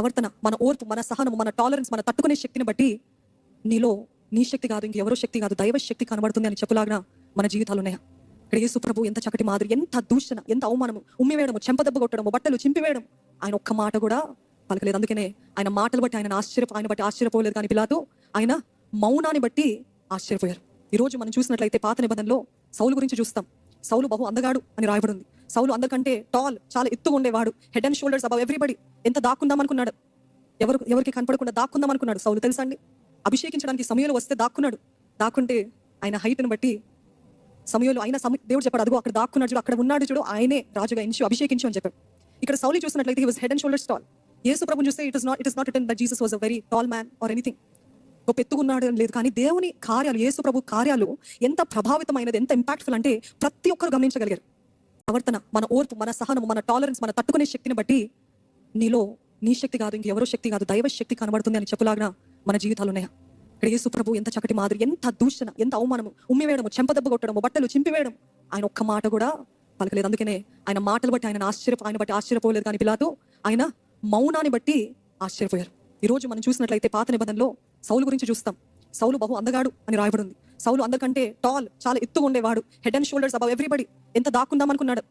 ప్రవర్తన, మన ఓర్పు, మన సహనము, మన టాలరెన్స్, మన తట్టుకునే శక్తిని బట్టి నీలో నీ శక్తి కాదు, ఇంకెవరో శక్తి కాదు, దైవ శక్తి కనబడుతుంది అని చెప్పులాగా మన జీవితాలు ఉన్నాయా? ఇక్కడ యేసు ప్రభు ఎంత చక్కటి మాదిరి, ఎంత దూషణ, ఎంత అవమానము, ఉమ్మివేయడము, చెంపదెబ్బ కొట్టడము, బట్టలు చింపివేయడం, ఆయన ఒక్క మాట కూడా పలకలేదు. అందుకనే ఆయన మాటలు బట్టి ఆయన బట్టి ఆశ్చర్యపోలేదు. కానీ పిలాతు ఆయన మౌనాన్ని బట్టి ఆశ్చర్యపోయారు. ఈ రోజు మనం చూసినట్లయితే పాత నిబంధనలో సౌలు గురించి చూస్తాం. సౌలు బహు అందగాడు అని రాయబడింది. సౌలు అందరికంటే టాల్, చాలా ఎత్తుగా ఉండేవాడు. Head and shoulders above everybody. ఎంత దాక్కుందాం అనుకున్నాడు, ఎవరికి కనపడకుండా దాక్కుందాం అనుకున్నాడు సౌలు. తెలుసా అండి, అభిషేకించడానికి సమయంలో వస్తే దాక్కున్నాడు. దాక్కుంటే ఆయన హైట్ని బట్టి సమయంలో దేవుడు చెప్పాడు, అదిగో అక్కడ దాక్కున్నాడు చూడు, అక్కడ ఉన్నాడు చూడు, ఆయనే రాజుగా అభిషేకించు అని చెప్పాడు. ఇక్కడ సౌలు చూసినట్లయితే he was head and shoulders tall. యేసు ప్రభుని చూస్తే it is not written that Jesus was a very tall man or anything. గొప్ప ఎత్తుకున్నాడు అని లేదు. కానీ దేవుని కార్యాలు, యేసు ప్రభు కార్యాలు ఎంత ప్రభావితమైనది, ఎంత ఇంపాక్ట్ఫుల్ అంటే ప్రతి ఒక్కరు గమనించగలిగారు. ప్రవర్తన, మన ఓర్పు, మన సహనము, మన టాలరెన్స్, మన తట్టుకునే శక్తిని బట్టి నీలో నీ శక్తి కాదు, ఇంకెవరో శక్తి కాదు, దైవ శక్తి కనబడుతుంది అని చెప్పులాగా మన జీవితాలు ఉన్నాయా? ఇక్కడ యేసు ప్రభు ఎంత చక్కటి మాదిరి, ఎంత దూషణ, ఎంత అవమానము, ఉమ్మివేయడము, చెంపదెబ్బ కొట్టడము, బట్టలు చింపివేయడం, ఆయన ఒక్క మాట కూడా పలకలేదు. అందుకనే ఆయన మాటలు బట్టి ఆయన బట్టి ఆశ్చర్యపోలేదు. కానీ పిలాతు ఆయన మౌనాన్ని బట్టి ఆశ్చర్యపోయారు. ఈ రోజు మనం చూసినట్లయితే పాత నిబంధనలో సౌలు గురించి చూస్తాం. సౌలు బహు అందగాడు అని రాయబడింది. సౌలు అందరికంటే టాల్, చాలా ఎత్తుగా ఉండేవాడు. Head and shoulders above everybody. ఎంత దాక్కుందాం అనుకున్నాడు,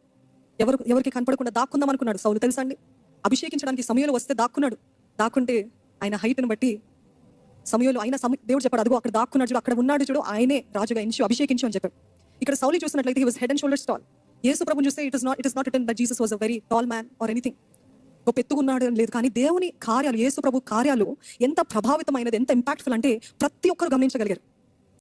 ఎవరికి కనపడకుండా దాక్కుందాం అనుకున్నాడు సౌలు. తెలుసా అండి, అభిషేకించడానికి సమయంలో వస్తే దాక్కున్నాడు. దాక్కుంటే ఆయన హైట్ని బట్టి సమయంలో దేవుడు చెప్పాడు, అదిగో అక్కడ దాక్కున్నాడు చూడు, అక్కడ ఉన్నాడు చూడు, ఆయనే రాజుగా అభిషేకించు అని చెప్పాడు. ఇక్కడ సౌలు చూసినట్లయితే he was head and shoulders tall. యేసు ప్రభుని చూస్తే it is not written that Jesus was a very tall man or anything. గొప్ప ఎత్తుకున్నాడు అని లేదు. కానీ దేవుని కార్యాలు, యేసు ప్రభు కార్యాలు ఎంత ప్రభావితమైనది, ఎంత ఇంపాక్ట్ఫుల్ అంటే ప్రతి ఒక్కరు గమనించగలిగారు.